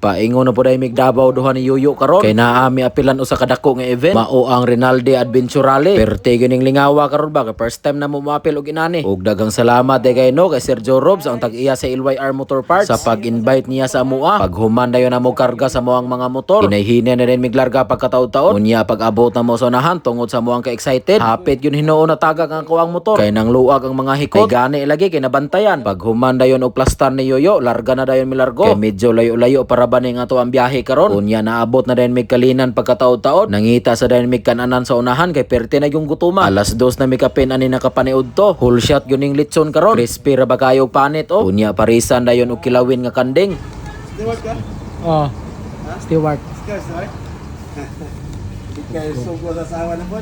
Paingon na po dahil migdabaw duha ni Yuyo karon kay naami apilan usa ka dako nga event mao ang Rinaldi Adventure Rally. Perte gining lingawa karon ba kay first time na mo moapil og inani. Ug daghang salamat kay no kay Sergio Robs ang tag-iya sa LYR Motor Parts sa pag-invite niya sa amoa. Paghuman dayon na mo karga sa moang mga motor. Hinay-hinay na din miglarga pagkataon-taon. Unya pag-abot na mo sa unahan tungod sa moang ka-excited. Hapit yun hinuon na tagak ang kuwang motor. Kay nang luag ang mga hikot. Kay gani lagi kay nabantayan. Paghuman dayon og plastar ni Yoyo, larga na dayon milargo. Kay medyo layo-layo para bani nga to ang biyahe karon. Unya naabot na dayon mig kalinan pagkataon-taon. Nangita sa dayon mig kananan sa unahan kay perte na yung gutuma. Alas 2 na mikapin ani nakapaniud to. Whole shot gyud ning litson karon. Crispy ra ba kayo panit oh. Unya parisan dayon og kilawin nga kanding. Steward ka? Oh. Steward. Steward? Kaya sugo sa asawa na po.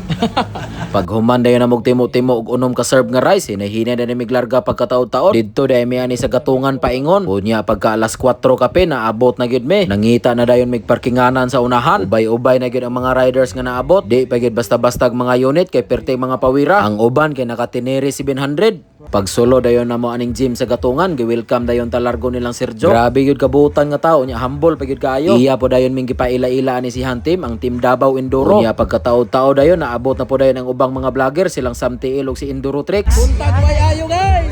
Paghuman dayon na mog timo-timo og unom ka serve nga rice, hinay-hinay na miglarga pagkataon-taon. Didto dayon mi ani sa gatungan paingon. Unya pagka alas 4 kape naabot na gyud mi. Nangita na dayon mig parkinganan sa unahan. Ubay-ubay na gyud ang mga riders nga naabot. Di pa gyud basta-basta mga unit kay perte mga pawira. Ang uban kay nakatineri 700. Pagsulo dayon na mo aning gym sa gatungan, gi-welcome dayon talargo nilang Sergio. Grabe gyud kabutan nga tao nya, humble pa gyud kaayo. Iya po dayon ming gipaila-ila ani si Team, ang Team Davao Enduro. Unya pagkatao-tao dayon naabot na po dayon ang ubang mga vlogger silang Sam TL ug si Enduro Tricks. Buntag bay ayo guys.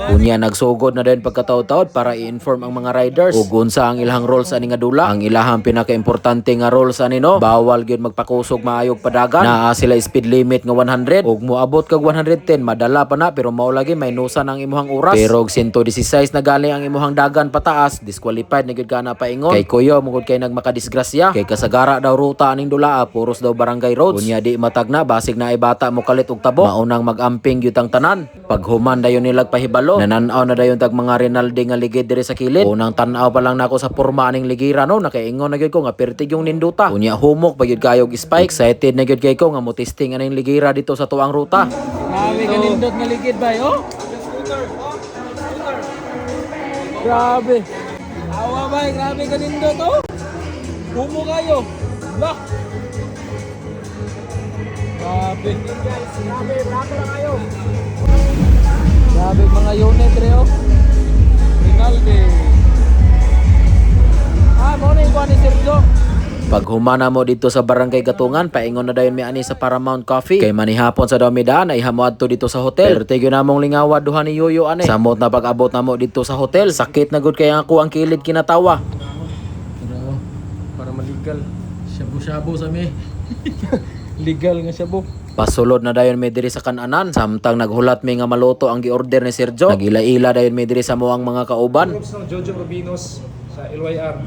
Unya nagsugod na din pagkataon-taon para i-inform ang mga riders ug unsa ang ilahang rules ani nga dula. Ang ilahang pinaka-importante nga rules ani no, bawal gyud magpakusog maayog padagan. Naa sila speed limit nga 100 ug moabot kag 110 madala pa na pero mao lagi maynusan ang imuhang oras. Pero og 116 na gali ang imuhang dagan pataas, disqualified na gyud kana paingon. Kay kuyo mugod kay nagmakadisgrasya kay kasagara daw ruta aning dula puros daw barangay roads. Unya di matagna basig na ay bata mo kalit og tabo. Maunang mag-amping gyud ang tanan. Paghuman dayon nilag pahibalo. Nananaw na dayon tag mga Rinaldi nga ligid diri sa kilid. Unang tan-aw pa lang nako sa porma aning ligira no, nakaingon na gyud ko nga pertig yung ninduta. Unya humok pa gyud kayo og spike. Excited na gyud kay ko nga mo testing aning ligira dito sa tuang ruta. Grabe kanindot nga ligid bay oh. Grabe. Awa bay, grabe kanindot oh. Humo kayo. Lock. Grabe. Grabe, brato lang kayo. Grabe mga unit reo. Rinaldi. Mo na yung ni Sergio. Paghumana mo dito sa Barangay Gatungan, paingon na dayon mi ani sa Paramount Coffee. Kay manihapon sa daw mi daan ay hamuad to dito sa hotel. Pero tigyo namong lingawa duha ni Yoyo ani. Samot na pag-abot na mo dito sa hotel, sakit na gud kay ako ang kilid kinatawa. Pero para maligal. Shabu-shabu sa mi. Legal nga shabu. Pasulod na dayon mi diri sa kananan, samtang naghulat mi nga maluto ang giorder ni Sergio. Nagila-ila dayon mi diri sa moang mga kauban. Groups ng Jojo Rubinos sa LYR.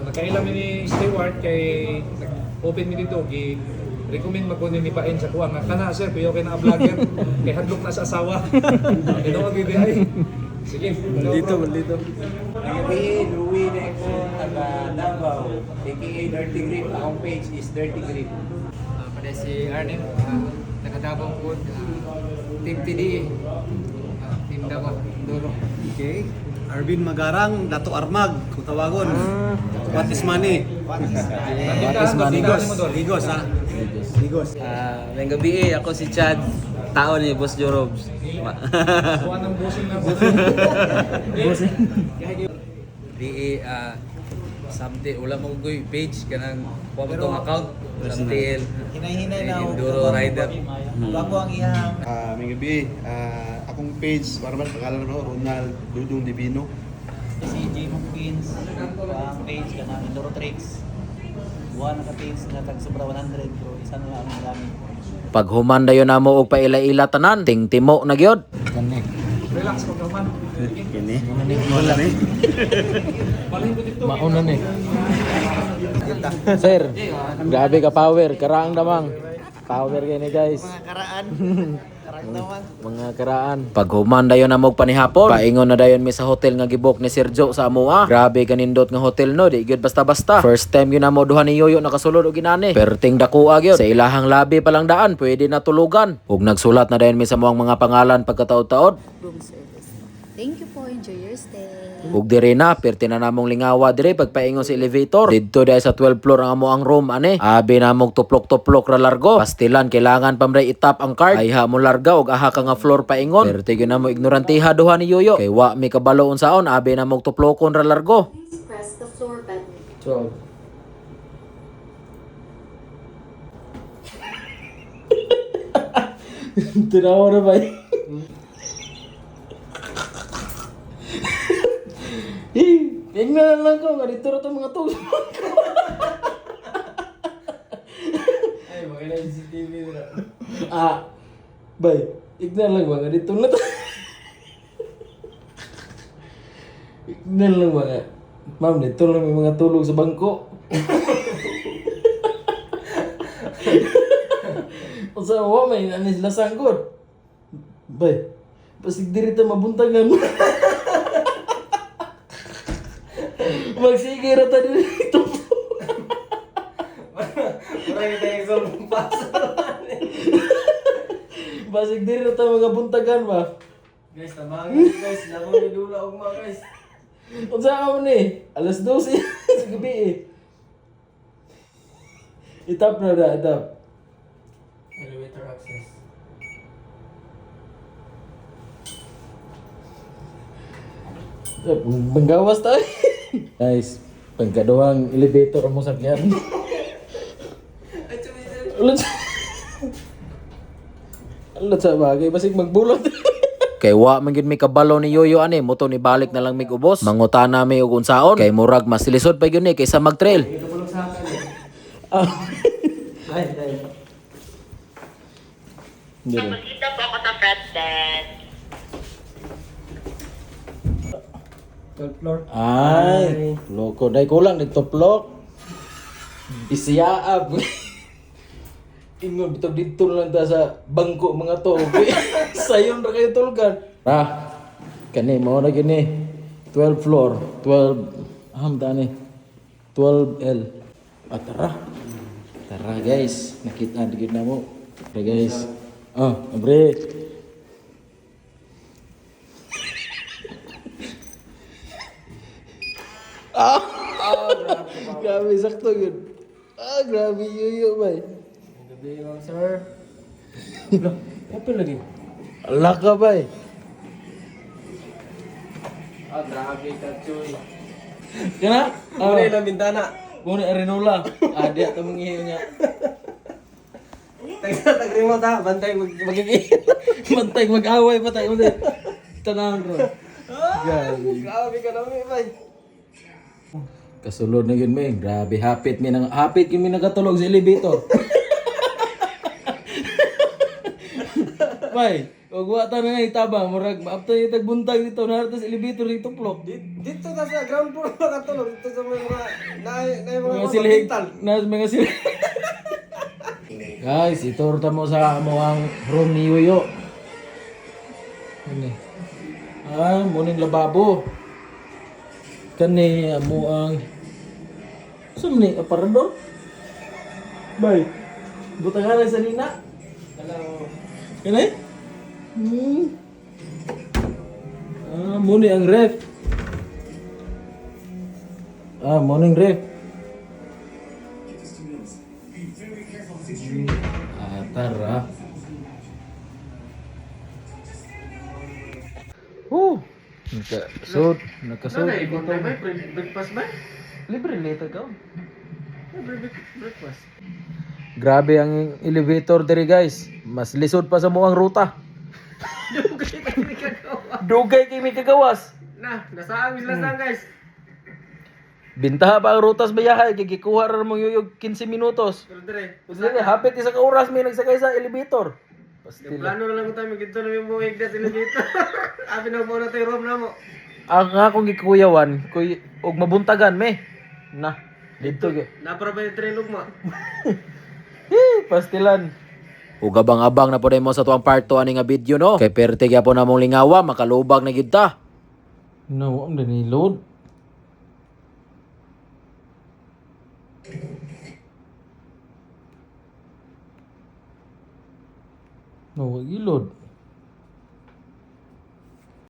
Nakailam ni Stewart kay nag-open mi dito gi-recommend magkunin ni Paen sa kuha nga kana sir payo kay na vlogger kay hadlok na sa asawa. Ino ang video ay. Sige, Dito. Aka Louie Deco, taga Davao. Aka Dirty Grip. Ang page is Dirty Grip. Pada si Arnim, nakatabang po, Team TD, Team Davao, Enduro. Okay. Arvin Magarang, Dato Armag, kung tawagon. What is money? Ligos ha? Ligos. Ngayong gabi ako si Chad, tao ni Boss Jorobs. kuha ng bossing na Di something wala mo goy page kanang kuha mo tong account something Hinay-hinay na Enduro rider. bago ang iyang May gabi, akong page, para ba pangalan mo, Ronald Dudong Divino. Si J. Mokins, ang page ka na Enduro Tricks. Buwan na ka-page na tag-sobra 100 bro, isa na lang ang gamit. Paghuman dayon na mo og paila-ila tanan, tingtimo na gyud. relax pag naman. Kini. Wala ni. Mauna ni. Sir, grabe ka power, karaang damang. Power kayo ni guys. mga karaan. Karang naman. Mga karaan. Paghuman dayon na mo panihapon, paingon na dayon mi sa hotel nga gibok ni Sergio sa amoa. Grabe kanindot nga hotel no, di gyud basta-basta. First time yun na mo duha ni Yoyo nakasulod og inani. Perting dakuha gyud. Sa ilahang labi pa lang daan, pwede na tulugan. Ug nagsulat na dayon mi sa moang mga pangalan pagkataod-taod. Room service. Thank you po. Enjoy your stay. Ug diri na, perti na namong lingawa diri pagpaingon sa elevator. Didto dahil sa 12th floor ang amo ang room ani. Abi namong tuplok-tuplok ra largo. Pastilan kailangan pamray itap ang card. Ayha mo larga og aha ka nga floor paingon. Perti gyud namo ignorantiha duha ni Yoyo. Kay wa mi kabalo unsaon abi namong tuplokon ra largo. Press the floor bed. 12. Tinawa na ba eh? Tingnan lang ko, ganito rin itong mga tulog. Ay, maganda yung CCTV na. Bay, tignan lang ba, ganito na to. Tignan lang ba nga. Ma'am, dito lang may mga tulog sa bangko. O sa wa, may anis lasangkot. Bay, pasig diri ta mabuntagan mo. Magsigiro ta dito. Marami tayong sobrang paso. Basig diri ta mga buntagan ba. Guys, tamangin guys. Labo ni Dula og mga guys. Unsa ka man ni? Alas 12 sa gabi eh. Itap na da, itap. Elevator access. Panggawas tayo. Guys, pangkaduhang elevator ang mong sakyan. Ulit sa... Ulit sa bagay, basig magbulot. Kay wa man gid mi kabalo ni Yoyo ani, moto ni balik na lang mig ubos. Mangutana mi og unsaon kay murag mas lisod pa gyud ni kaysa mag-trail. Tulog sa akin eh. Ay. Pamasita po ako sa president. 12th floor. Ay, loko. Dahil kulang dito plok. Isiyaab. Ingon, bitog dito lang ta sa bangko mga to. Sayon ra kayo tulgan. Kani, mo na gini. 12 floor. 12, tani. 12L. Tara. Tara guys. Nakita digid na mo. Tara guys. Abre. Grabe, sakto yun. Grabe yuyo ba eh. Gabi lang, sir. Open lagi. Ala ka ba eh. Grabe ka, Choy. Kana? Muna ilang bintana. Muna arenola. Di ato mangihiyo niya. Tag-remote ha. Bantay magiging. Mantay mag-away pa tayo. Tanang ko. Grabe ka namin, bay. Kasulod na yun, Ming. Grabe, hapit yun may nagatulog sa elevator. Bay, huwag wata na nga itabang. Murag, maapta yung tagbuntag dito. Narito sa elevator dito, plok. Dito ka sa ground floor nakatulog. Dito sa mga Mga silhig. Mga silhig. Guys, iturta mo sa ang room ni Yoyo. Ano muning lababo. Kani mo ang saan ni aparador? Bay. Butangan sa nina. Hello. Kani? Muni ang ref. Morning ref. Tara. Nakasud. Breakfast ba? Libre later ka. Breakfast. Grabe ang elevator diri guys. Mas lisod pa sa muang ruta. Dugay kay may kagawas. Nasa amin lang guys. Bintaha pa ang rutas bayahay kay gikuha ra mo yuyog 15 minutos. Pero dire. Sige, hapit isa ka oras may nagsakay sa elevator. Plano na lang ko tayo magkita na yung buwig na sila dito. Abi na po na tayo room na mo. Ang akong gikuyawan, og mabuntagan me. Na, dito ge. Napara ba yung trilog mo? Pastilan. Ug abang-abang na po mo sa tuwang part 2 ani nga video no. Kay perte gyapon na mong lingawa, makalubag na gid ta. No, am ni load. No, wag ilod.